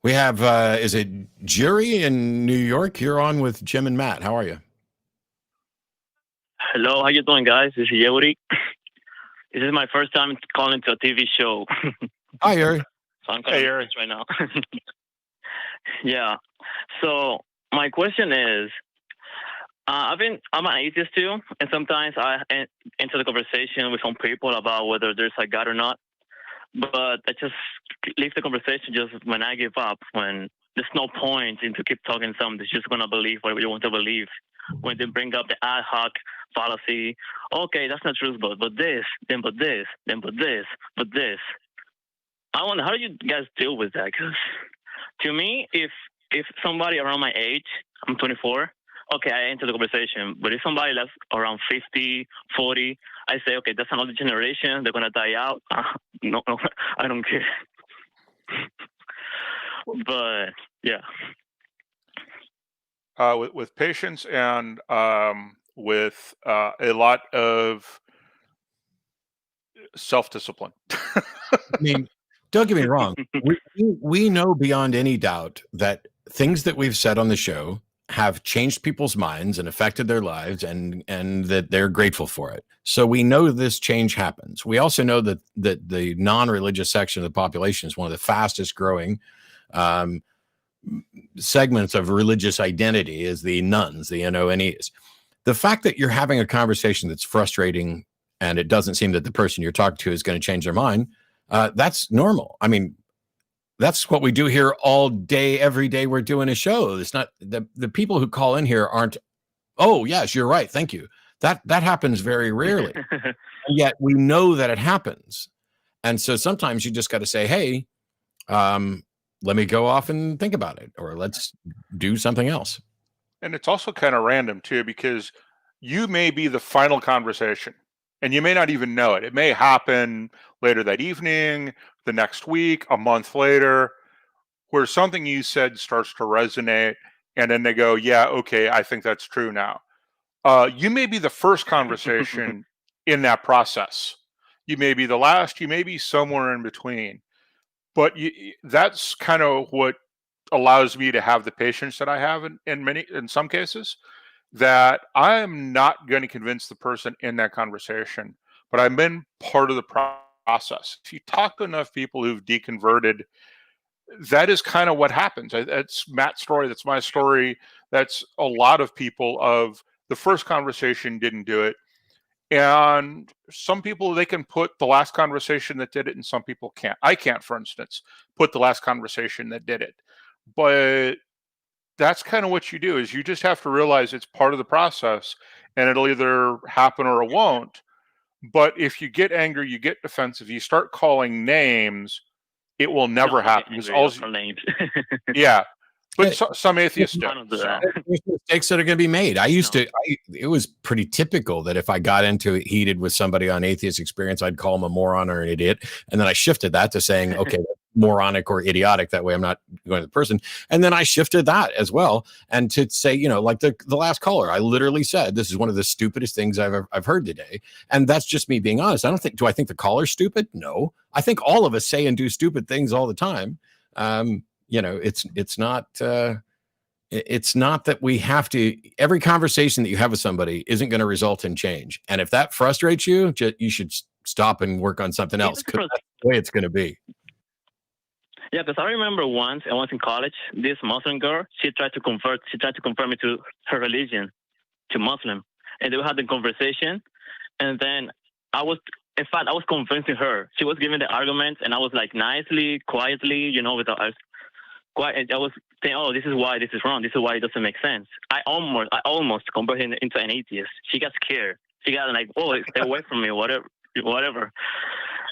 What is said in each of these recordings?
We have, is it Jeury in New York? You're on with Jim and Matt. How are you? Hello, how you doing, guys? This is Jeury. This is my first time calling to a TV show. Hi, Jeury. So I'm kind of nervous right now. Yeah. So my question is, I'm an atheist too, and sometimes I enter the conversation with some people about whether there's a God or not. But I just leave the conversation just when I give up, when there's no point in to keep talking something that's just gonna believe whatever you want to believe. When they bring up the ad hoc fallacy, okay, that's not true, but this, then but this, then but this, but this. I wonder, how do you guys deal with that? Because to me, if somebody around my age, I'm 24, okay, I enter the conversation. But if somebody that's around 50, 40, I say, okay, that's another generation. They're going to die out. No, I don't care. But, yeah. With patience and with a lot of self-discipline. I mean, don't get me wrong. We know beyond any doubt that things that we've said on the show have changed people's minds and affected their lives, and that they're grateful for it. So we know this change happens. We also know that the non-religious section of the population is one of the fastest growing segments of religious identity is the nuns, the NONEs. The fact that you're having a conversation that's frustrating and it doesn't seem that the person you're talking to is going to change their mind, that's normal. I mean, that's what we do here all day, every day we're doing a show. It's not the people who call in here aren't, oh, yes, you're right, thank you. That happens very rarely. And yet we know that it happens. And so sometimes you just got to say, hey, let me go off and think about it, or let's do something else. And it's also kind of random too, because you may be the final conversation and you may not even know it. It may happen later that evening, the next week, a month later, where something you said starts to resonate. And then they go, yeah, okay, I think that's true now. You may be the first conversation in that process. You may be the last, you may be somewhere in between. But that's kind of what allows me to have the patience that I have in some cases, that I'm not going to convince the person in that conversation, but I've been part of the process. If you talk to enough people who've deconverted, that is kind of what happens. That's Matt's story. That's my story. That's a lot of people of the first conversation didn't do it. And some people, they can put the last conversation that did it, and some people can't. I can't, for instance, put the last conversation that did it. But that's kind of what you do, is you just have to realize it's part of the process, and it'll either happen or it won't. But if you get angry, you get defensive, you start calling names, it will never happen. Names. Yeah. But some atheists do. There's mistakes that are going to be made. It was pretty typical that if I got into it heated with somebody on Atheist Experience, I'd call them a moron or an idiot. And then I shifted that to saying, okay, moronic or idiotic. That way I'm not going to the person. And then I shifted that as well. And to say, like the last caller, I literally said, this is one of the stupidest things I've heard today. And that's just me being honest. Do I think the caller's stupid? No. I think all of us say and do stupid things all the time. It's not that we have to, every conversation that you have with somebody isn't going to result in change. And if that frustrates you, you should stop and work on something else, because that's the way it's going to be. Yeah, because I remember once I was in college, this Muslim girl, she tried to convert me to her religion, to Muslim. And they had the conversation. And then I was convincing her. She was giving the arguments, and I was like nicely, quietly, without I was saying, oh, this is why this is wrong. This is why it doesn't make sense. I almost converted her into an atheist. She got scared. She got like, oh, stay away from me, whatever.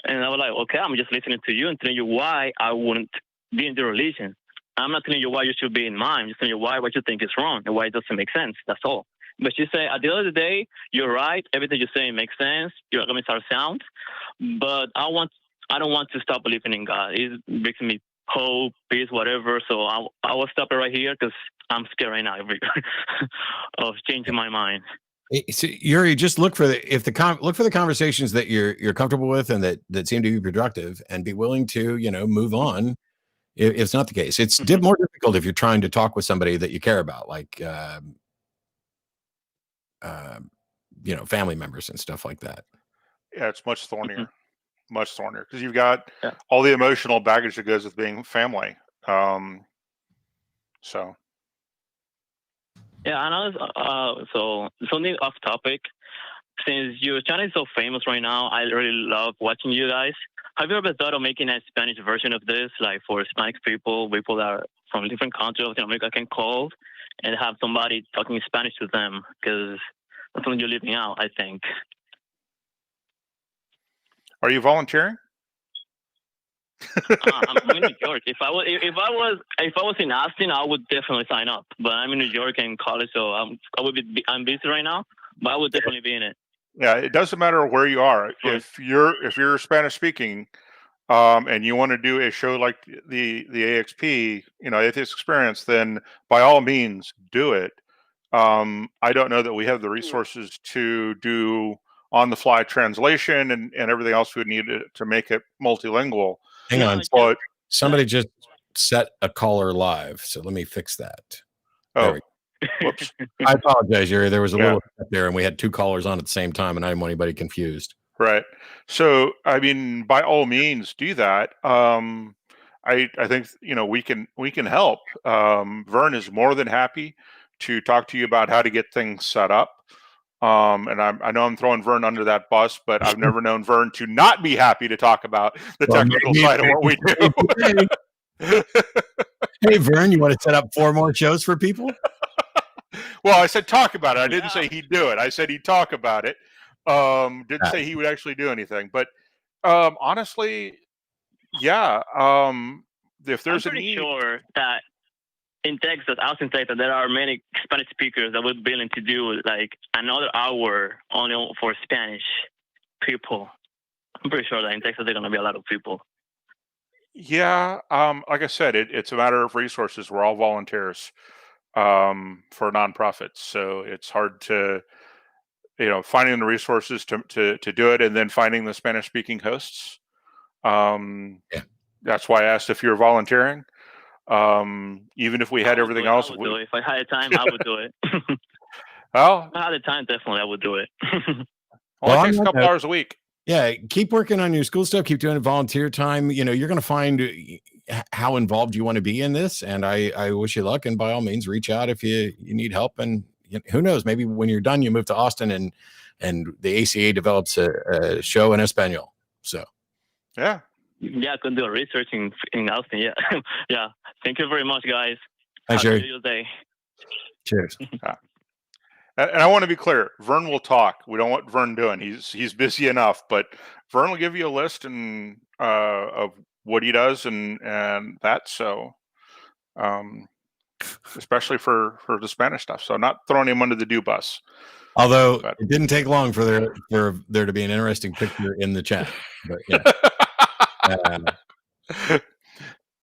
And I was like, okay, I'm just listening to you and telling you why I wouldn't be in the religion. I'm not telling you why you should be in mine. I'm just telling you what you think is wrong and why it doesn't make sense. That's all. But she said, at the end of the day, you're right. Everything you're saying makes sense. Your arguments are sound. But I don't want to stop believing in God. It makes me hope, peace, whatever. So I will stop it right here, because I'm scared right now of changing my mind. So, Jeury, just look for the conversations that you're comfortable with and that seem to be productive, and be willing to move on It's not the case. It's more difficult if you're trying to talk with somebody that you care about, like family members and stuff like that. Yeah, it's much thornier, much thornier, because you've got all the emotional baggage that goes with being family. So. Yeah, and so something off topic. Since your channel is so famous right now, I really love watching you guys. Have you ever thought of making a Spanish version of this, like for Hispanic people that are from different countries of Latin America can call and have somebody talking Spanish to them? Because that's something you're leaving out, I think. Are you volunteering? I'm in New York. If I was in Austin, I would definitely sign up. But I'm in New York and college, so I'm busy right now. But I would definitely be in it. Yeah, it doesn't matter where you are. If you're Spanish speaking, and you want to do a show like the AXP, Atheist Experience, then by all means do it. I don't know that we have the resources to do on-the-fly translation and everything else we would need to make it multilingual. Hang on, but somebody just set a caller live, so let me fix that. Oh, whoops! I apologize, Jeury. There was a little there, and we had two callers on at the same time, and I didn't want anybody confused. Right. So, I mean, by all means, do that. I think we can help. Vern is more than happy to talk to you about how to get things set up. And I know I'm throwing Vern under that bus, but I've never known Vern to not be happy to talk about the technical side of what we do. Hey, Vern, you want to set up 4 more shows for people? Well, I said talk about it. I didn't say he'd do it. I said he'd talk about it. Didn't say he would actually do anything. But honestly, yeah. If there's I'm pretty sure that in Texas, Austin, Texas, there are many Spanish speakers that would be willing to do like another hour only for Spanish people. I'm pretty sure that in Texas, there are going to be a lot of people. Yeah. Like I said, it's a matter of resources. We're all volunteers for nonprofits. So it's hard to, finding the resources to do it and then finding the Spanish speaking hosts. That's why I asked if you're volunteering. Even if we had everything else, if I had time, I would do it. Well, if I had the time, definitely I would do it. Only takes a couple hours a week. Yeah, keep working on your school stuff. Keep doing volunteer time. You're going to find how involved you want to be in this, and I wish you luck. And by all means, reach out if you need help. And who knows, maybe when you're done, you move to Austin, and the ACA develops a show in Espanol. So, yeah, I could do research in Austin. Yeah, yeah. Thank you very much, guys. Thanks, Jeury. Day. Cheers. And I want to be clear, Vern will talk. We don't want Vern doing. He's busy enough, but Vern will give you a list and of what he does and that. So, especially for the Spanish stuff. So not throwing him under the do bus. Although it didn't take long for there to be an interesting picture in the chat. But yeah.